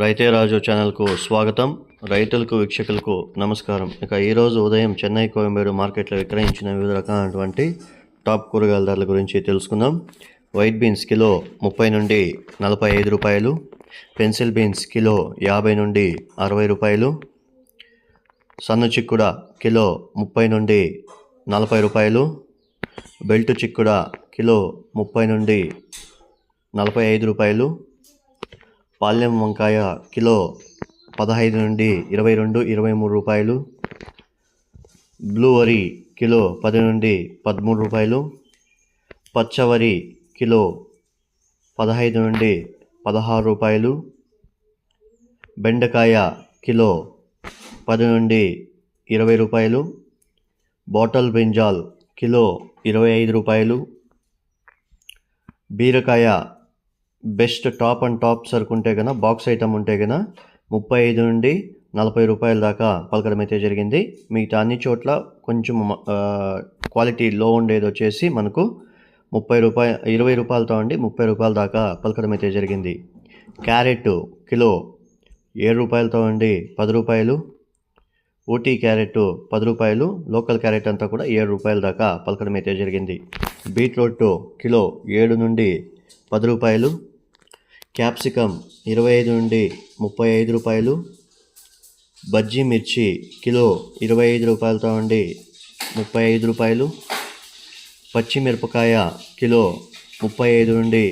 రైతే రాజు ఛానల్కు స్వాగతం. రైతులకు వీక్షకులకు నమస్కారం. ఇక ఈరోజు ఉదయం చెన్నై కోయంబేడు మార్కెట్లో విక్రయించిన వివిధ రకాలైనటువంటి టాప్ కూరగాయల ధరల గురించి తెలుసుకుందాం. వైట్ బీన్స్ కిలో 30 నుండి 45 రూపాయలు, పెన్సిల్ బీన్స్ కిలో 50 నుండి 60 రూపాయలు, సన్న చిక్కుడ కిలో 30 నుండి 40 రూపాయలు, బెల్ట్ చిక్కుడ కిలో 30 నుండి 45 రూపాయలు, పాలెం వంకాయ కిలో 15 నుండి 22, 23 రూపాయలు, బ్లూ వరి కిలో 10 నుండి 13 రూపాయలు, పచ్చవరి కిలో 15 నుండి 16 రూపాయలు, బెండకాయ కిలో 10 నుండి 20 రూపాయలు, బాటల్ బ్రింజాల్ కిలో 25 రూపాయలు, బీరకాయ బెస్ట్ టాప్ అండ్ టాప్ సరుకు ఉంటే కన్నా బాక్స్ ఐటమ్ ఉంటే కన్నా 35 నుండి 40 రూపాయల దాకా పలకడం అయితే జరిగింది. మిగతా అన్ని చోట్ల కొంచెం క్వాలిటీ లో ఉండేది వచ్చేసి మనకు 20 రూపాయలతో అండి 30 రూపాయల దాకా పలకడం అయితే జరిగింది. క్యారెట్ కిలో 7 రూపాయలతో అండి 10 రూపాయలు, ఊటీ క్యారెట్ 10 రూపాయలు, లోకల్ క్యారెట్ అంతా కూడా 7 రూపాయల దాకా పలకడం అయితే జరిగింది. బీట్రూట్ కిలో 7 నుండి 10 రూపాయలు, క్యాప్సికమ్ 25 నుండి 35 రూపాయలు, బజ్జీ మిర్చి కిలో 25 రూపాయలతో ఉండి 35 రూపాయలు, పచ్చిమిరపకాయ కిలో 35 నుండి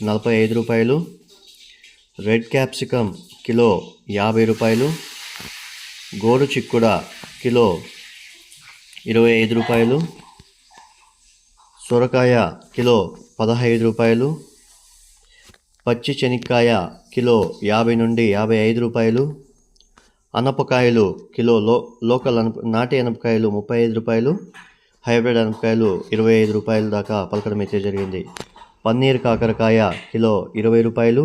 45 రూపాయలు, రెడ్ క్యాప్సికమ్ కిలో 50 రూపాయలు, గోరు చిక్కుడ కిలో 25 రూపాయలు, సొరకాయ కిలో 15 రూపాయలు, పచ్చి శనక్కాయ కిలో 50 నుండి 55 రూపాయలు, అనపకాయలు కిలో లోకల్ నాటి అనపకాయలు 35 రూపాయలు, హైబ్రిడ్ అనపకాయలు 25 రూపాయల దాకా పలకడం అయితే జరిగింది. పన్నీర్ కాకరకాయ కిలో 20 రూపాయలు,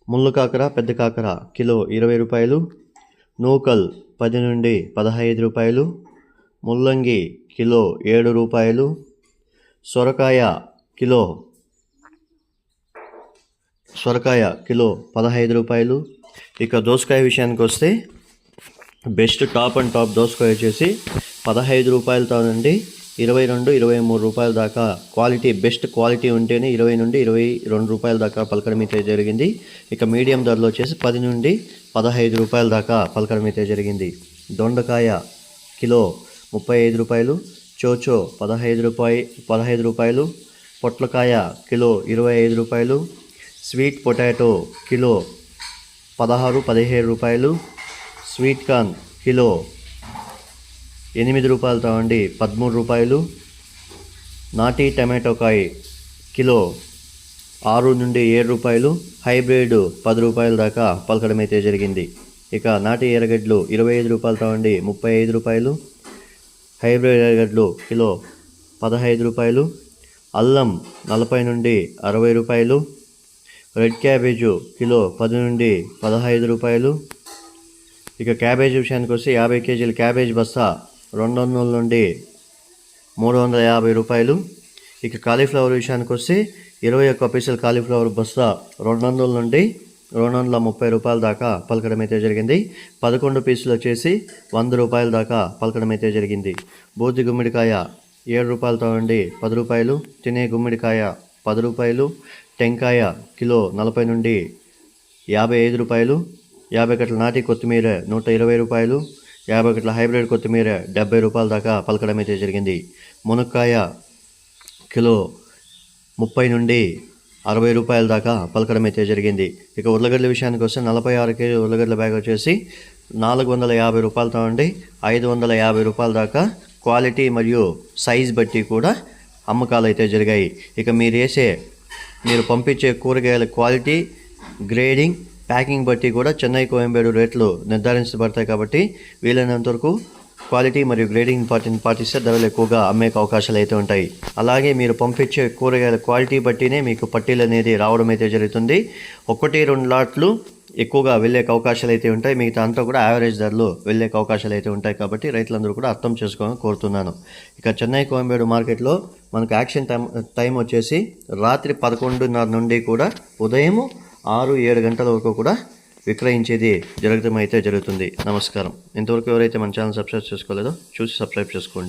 ముళ్ళు కాకర పెద్ద కాకర కిలో 20 రూపాయలు, నూకల్ 10 నుండి 15 రూపాయలు, ముల్లంగి కిలో 7 రూపాయలు, సొరకాయ కిలో 15 రూపాయలు. ఇక దోసకాయ విషయానికి వస్తే బెస్ట్ టాప్ అండ్ టాప్ దోసకాయ వచ్చేసి 15 రూపాయలతో నుండి 22, 23 రూపాయల దాకా క్వాలిటీ బెస్ట్ క్వాలిటీ ఉంటేనే 20 నుండి 22 రూపాయల దాకా పలకడం అయితే జరిగింది. ఇక మీడియం ధరలో వచ్చేసి 10 నుండి 15 రూపాయల దాకా పలకడం అయితే జరిగింది. దొండకాయ కిలో 35 రూపాయలు, చోచో 15 రూపాయలు, పొట్లకాయ కిలో 25 రూపాయలు, స్వీట్ పొటాటో కిలో 17 రూపాయలు, స్వీట్ కార్న్ కిలో 8 రూపాయలతో అండి 13 రూపాయలు, నాటి టమాటోకాయ కిలో 6 నుండి 7 రూపాయలు, హైబ్రిడ్ 10 రూపాయల దాకా పలకడం అయితే జరిగింది. ఇక నాటి ఎర్రగడ్డలు 25 రూపాయలతో అండి 35 రూపాయలు, హైబ్రిడ్ ఎర్రగడ్డలు కిలో 15 రూపాయలు, అల్లం 40 నుండి 60 రూపాయలు, రెడ్ క్యాబేజు కిలో 10 నుండి 15 రూపాయలు. ఇక క్యాబేజ్ విషయానికి వస్తే 50 కేజీల క్యాబేజ్ బస్తా 200 నుండి 350 రూపాయలు. ఇక కాలీఫ్లవర్ విషయానికి వస్తే 21 పీసుల కాలీఫ్లవర్ బస్తా 200 నుండి 230 రూపాయల దాకా పలకడం అయితే జరిగింది. 11 పీసులు వచ్చేసి 100 రూపాయల దాకా పలకడం అయితే జరిగింది. బూది గుమ్మడికాయ 7 రూపాయలతో నుండి 10 రూపాయలు, తినే గుమ్మడికాయ 10 రూపాయలు, టెంకాయ కిలో 40 నుండి 55 రూపాయలు, 50 కట్టల నాటి కొత్తిమీర 120 రూపాయలు, 50 కట్టల హైబ్రిడ్ కొత్తిమీర 70 రూపాయల దాకా పలకడం అయితే జరిగింది. మునక్కాయ కిలో 30 నుండి 60 రూపాయల దాకా పలకడం అయితే జరిగింది. ఇక ఉర్లగడ్డల విషయానికి వస్తే 46 కేజీ ఉర్లగడ్డల బ్యాగ్ వచ్చేసి 450 రూపాయలతో ఉండి 550 రూపాయల దాకా క్వాలిటీ మరియు సైజ్ బట్టి కూడా అమ్మకాలు అయితే జరిగాయి. ఇక మీరు పంపించే కూరగాయల క్వాలిటీ, గ్రేడింగ్, ప్యాకింగ్ బట్టి కూడా చెన్నై కోయంబేడు రేట్లు నిర్ధారించబడతాయి. కాబట్టి వీలైనంత వరకు క్వాలిటీ మరియు గ్రేడింగ్ పాటిస్తే ధరలు ఎక్కువగా అమ్మే అవకాశాలు అయితే ఉంటాయి. అలాగే మీరు పంపించే కూరగాయల క్వాలిటీ బట్టినే మీకు పట్టీలు అనేది రావడం అయితే జరుగుతుంది. 1-2 లాట్లు ఎక్కువగా వెళ్ళే అవకాశాలు అయితే ఉంటాయి. మిగతా అంతా కూడా యావరేజ్ ధరలో వెళ్ళే అవకాశాలు అయితే ఉంటాయి. కాబట్టి రైతులందరూ కూడా అర్థం చేసుకోవాలని కోరుతున్నాను. ఇక చెన్నై కోయంబేడు మార్కెట్లో మనకు యాక్షన్ టైం వచ్చేసి రాత్రి 11:30 నుండి కూడా ఉదయం 6-7 గంటల వరకు కూడా విక్రయించేది జరుగుతుంది. నమస్కారం. ఇంతవరకు ఎవరైతే మన ఛానల్ సబ్స్క్రైబ్ చేసుకోలేదో చూసి సబ్స్క్రైబ్ చేసుకోండి.